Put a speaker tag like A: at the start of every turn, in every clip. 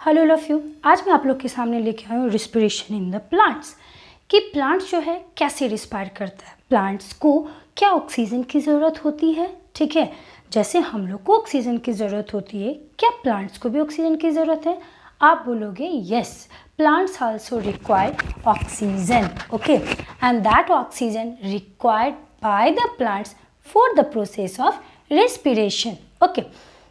A: Hello all of you. आज मैं आप लोग के सामने लेके आई हूँ रिस्पिरेशन इन द प्लांट्स कि प्लांट्स जो है कैसे रिस्पायर करता है, प्लांट्स को क्या ऑक्सीजन की ज़रूरत होती है। ठीक है, जैसे हम लोग को ऑक्सीजन की ज़रूरत होती है, क्या प्लांट्स को भी ऑक्सीजन की ज़रूरत है? आप बोलोगे yes, plants also require oxygen. Okay, and that oxygen required by the plants for the process of respiration. Okay,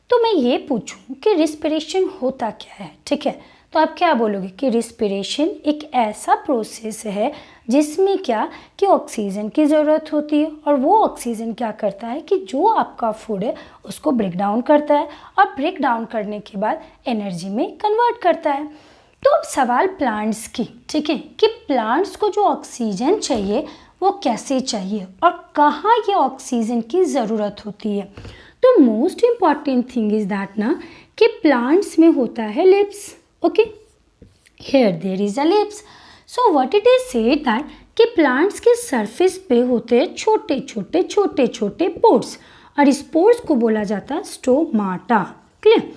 A: तो मैं ये पूछूं कि रिस्पिरेशन होता क्या है। ठीक है, तो आप क्या बोलोगे कि रिस्पिरेशन एक ऐसा प्रोसेस है जिसमें क्या कि ऑक्सीजन की ज़रूरत होती है, और वो ऑक्सीजन क्या करता है कि जो आपका फूड है उसको ब्रेक डाउन करता है, और ब्रेक डाउन करने के बाद एनर्जी में कन्वर्ट करता है। तो अब सवाल प्लांट्स की, ठीक है, कि प्लांट्स को जो ऑक्सीजन चाहिए वो कैसे चाहिए और कहाँ ये ऑक्सीजन की ज़रूरत होती है। तो most important thing is that ना कि प्लांट्स में होता है lips. Okay, here there is a lips. So what it is said that कि प्लांट्स के सरफेस पे होते हैं छोटे छोटे पोर्स, और इस पोर्स को बोला जाता है स्टोमाटा। क्लियर?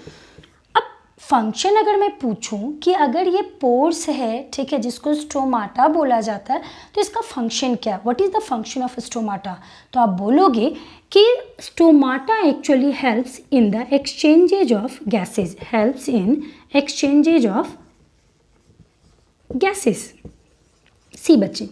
A: अब फंक्शन अगर मैं पूछूं कि अगर ये पोर्स है, ठीक है, जिसको स्टोमाटा बोला जाता है, तो इसका फंक्शन क्या है? What is the function of stomata? तो आप बोलोगे कि stomata actually helps in the exchanges of gases, helps in exchanges of gases. See बच्चे,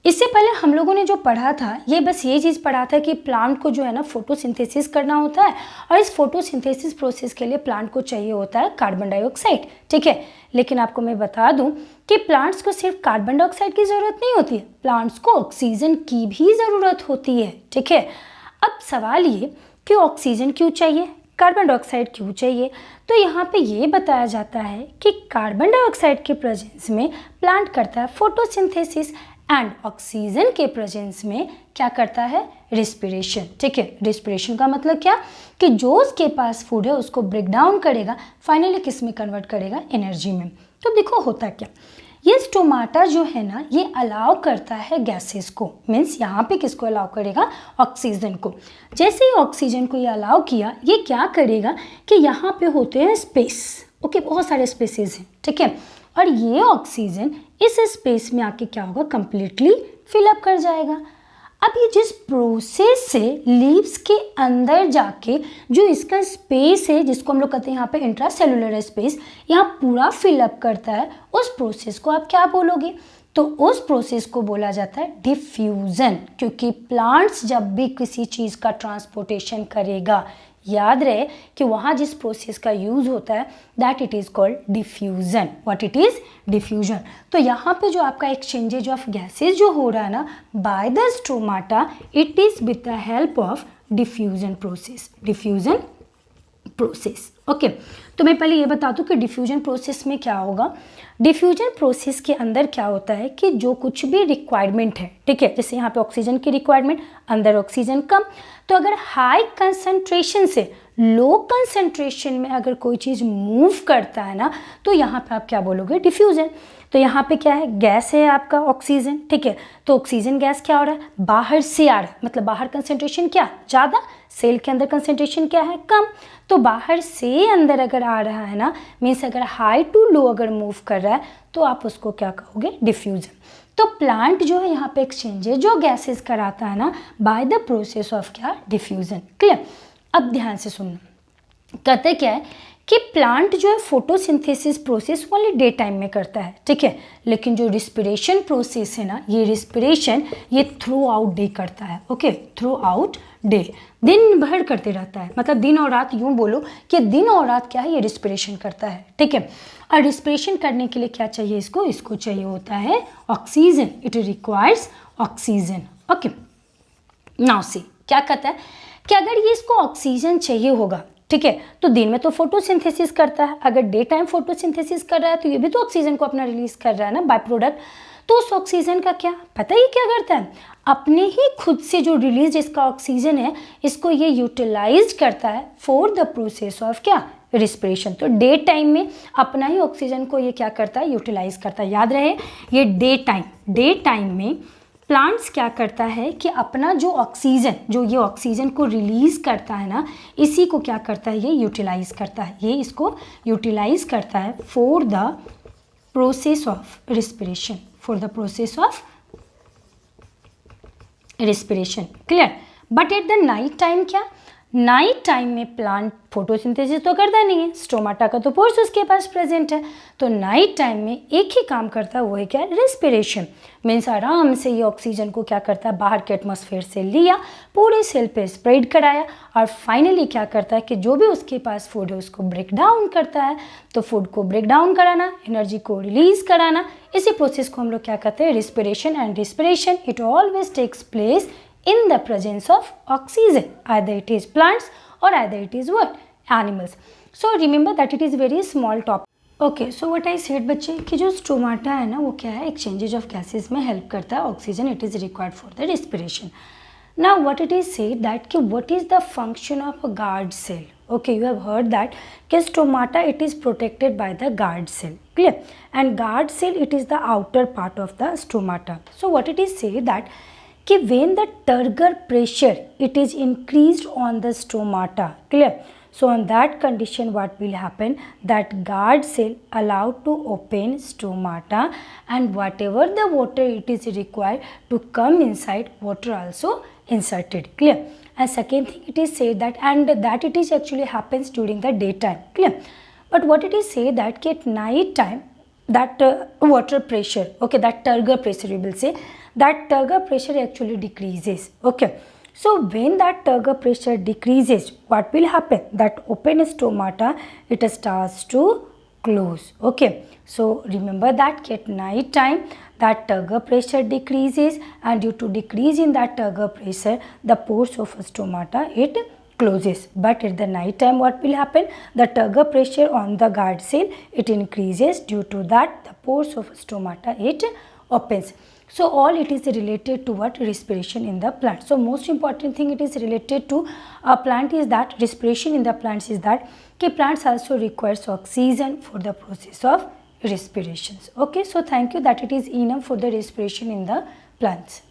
A: इससे पहले हम लोगों ने जो पढ़ा था ये बस ये चीज़ पढ़ा था कि प्लांट को जो है ना फोटोसिंथेसिस करना होता है, और इस फोटोसिंथेसिस प्रोसेस के लिए प्लांट को चाहिए होता है कार्बन डाइऑक्साइड। ठीक है, लेकिन आपको मैं बता दूं कि प्लांट्स को सिर्फ कार्बन डाइऑक्साइड की ज़रूरत नहीं होती है, प्लांट्स को ऑक्सीजन की भी ज़रूरत होती है। ठीक है, अब सवाल ये कि ऑक्सीजन क्यों चाहिए, कार्बन डाइऑक्साइड क्यों चाहिए? तो यहाँ पे ये बताया जाता है कि कार्बन डाइऑक्साइड के प्रेजेंस में प्लांट करता है फोटोसिंथेसिस, एंड ऑक्सीजन के प्रेजेंस में क्या करता है? रिस्पिरेशन। ठीक है, रिस्पिरेशन का मतलब क्या कि जो उसके पास फूड है उसको ब्रेक डाउन करेगा, फाइनली किस में कन्वर्ट करेगा? एनर्जी में। तो देखो होता क्या, ये स्टोमाटा जो है ना ये अलाउ करता है गैसेस को, मीन्स यहाँ पे किसको अलाउ करेगा? ऑक्सीजन को। जैसे ही ऑक्सीजन को ये अलाउ किया, ये क्या करेगा कि यहाँ पे होते हैं स्पेस। ओके, बहुत सारे स्पेसेस हैं। ठीक है, और ये ऑक्सीजन इस स्पेस में आके क्या होगा? कंप्लीटली फिलअप कर जाएगा। अब ये जिस प्रोसेस से लीव्स के अंदर जाके जो इसका स्पेस है, जिसको हम लोग कहते हैं यहाँ पे इंट्रासेलुलर स्पेस, यहाँ पूरा फिलअप करता है, उस प्रोसेस को आप क्या बोलोगे? तो उस प्रोसेस को बोला जाता है डिफ्यूजन, क्योंकि प्लांट्स जब भी किसी चीज़ का ट्रांसपोर्टेशन करेगा, याद रहे कि वहाँ जिस प्रोसेस का यूज़ होता है that it is called diffusion. What it is? Diffusion. तो यहाँ पे जो आपका एक्सचेंजेज ऑफ गैसेज जो हो रहा है ना by the stomata, it is with the help of diffusion process. Diffusion process. Okay, तो मैं पहले ये बता दूं कि डिफ्यूजन प्रोसेस में क्या होगा। डिफ्यूजन प्रोसेस के अंदर क्या होता है कि जो कुछ भी रिक्वायरमेंट है, ठीक है, जैसे यहाँ पे ऑक्सीजन की रिक्वायरमेंट, अंदर ऑक्सीजन कम, तो अगर हाई कंसंट्रेशन से लो कंसंट्रेशन में अगर कोई चीज़ मूव करता है ना, तो यहाँ पे आप क्या बोलोगे? डिफ्यूजन। तो यहाँ पे क्या है? गैस है आपका ऑक्सीजन। ठीक है, तो ऑक्सीजन गैस क्या हो रहा है? बाहर से आ रहा है, मतलब बाहर कंसंट्रेशन क्या? ज़्यादा, सेल के अंदर कंसंट्रेशन क्या है? कम। तो बाहर से अंदर अगर आ रहा है ना, मीन्स अगर हाई टू लो अगर मूव कर रहा है, तो आप उसको क्या कहोगे? डिफ्यूजन। तो प्लांट जो है यहाँ पे एक्सचेंजेस जो गैसेस कराता है ना बाय द प्रोसेस ऑफ क्या? डिफ्यूजन। क्लियर? अब ध्यान से सुनना, कहते क्या है कि प्लांट जो है photosynthesis process only day time में करता है। ठीक है, लेकिन जो रिस्पिरेशन प्रोसेस है ना, ये रिस्पिरेशन ये थ्रू आउट डे करता है। ओके, थ्रू आउट डे, दिन भर करते रहता है, मतलब दिन और रात, यूं बोलो कि दिन और रात क्या है? ये रिस्पिरेशन करता है। ठीक है, और रिस्पिरेशन करने के लिए क्या चाहिए इसको? इसको चाहिए होता है oxygen. It requires oxygen. Okay, now see क्या कहता है कि अगर ये इसको ऑक्सीजन चाहिए होगा, ठीक है, तो दिन में तो फोटोसिंथेसिस करता है, अगर डे टाइम फोटोसिंथेसिस कर रहा है तो ये भी तो ऑक्सीजन को अपना रिलीज कर रहा है ना, बाय प्रोडक्ट। तो उस ऑक्सीजन का क्या पता ही क्या करता है? अपने ही खुद से जो रिलीज इसका ऑक्सीजन है, इसको ये यूटिलाइज करता है फॉर द प्रोसेस ऑफ क्या? रिस्पिरेशन। तो डे टाइम में अपना ही ऑक्सीजन को ये क्या करता है? यूटिलाइज करता है। याद रहे, ये डे टाइम में प्लांट्स क्या करता है कि अपना जो ऑक्सीजन, जो ये ऑक्सीजन को रिलीज करता है ना, इसी को क्या करता है, ये यूटिलाइज करता है, ये इसको यूटिलाइज करता है for the process of respiration, for the process of respiration. Clear. But at the night time क्या, नाइट टाइम में प्लांट फोटोसिंथेसिस तो करता नहीं है, स्टोमाटा का तो पोर्स उसके पास प्रेजेंट है, तो नाइट टाइम में एक ही काम करता है, वो है क्या, रेस्पिरेशन। मीन्स आराम से ये ऑक्सीजन को क्या करता है, बाहर के एटमॉस्फेयर से लिया, पूरे सेल पे स्प्रेड कराया, और फाइनली क्या करता है कि जो भी उसके पास फूड है उसको ब्रेक डाउन करता है। तो फूड को ब्रेक डाउन कराना, एनर्जी को रिलीज कराना, इसी प्रोसेस को हम लोग क्या कहते हैं, respiration. And respiration it always takes place in the presence of oxygen, either it is plants or either it is what, animals. So remember that it is very small topic. Okay, so what I said बच्चे कि जो stomata है ना, वो क्या है, exchanges of gases में help करता है, oxygen it is required for the respiration. Now what it is said that कि what is the function of a guard cell. Okay, you have heard that कि stomata it is protected by the guard cell. Clear. And guard cell it is the outer part of the stomata. So what it is said that कि when the turgor pressure it is increased on the stomata. Clear. So on that condition what will happen, that guard cell allowed to open stomata, and whatever the water it is required to come inside, water also inserted. Clear. And second thing it is said that, and that it is actually happens during the daytime. Clear. But what it is said that at night time that water pressure, okay, that turgor pressure we will say, that turgor pressure actually decreases. Okay, so when that turgor pressure decreases, what will happen, that open stomata it starts to close. Okay, so remember that at night time that turgor pressure decreases, and due to decrease in that turgor pressure the pores of stomata it closes. But at the night time what will happen, the turgor pressure on the guard cell it increases, due to that the pores of stomata it opens. So all it is related to what, respiration in the plant. So most important thing it is related to a plant is that respiration in the plants is that plants also requires oxygen for the process of respirations. Okay, so thank you, that it is enough for the respiration in the plants.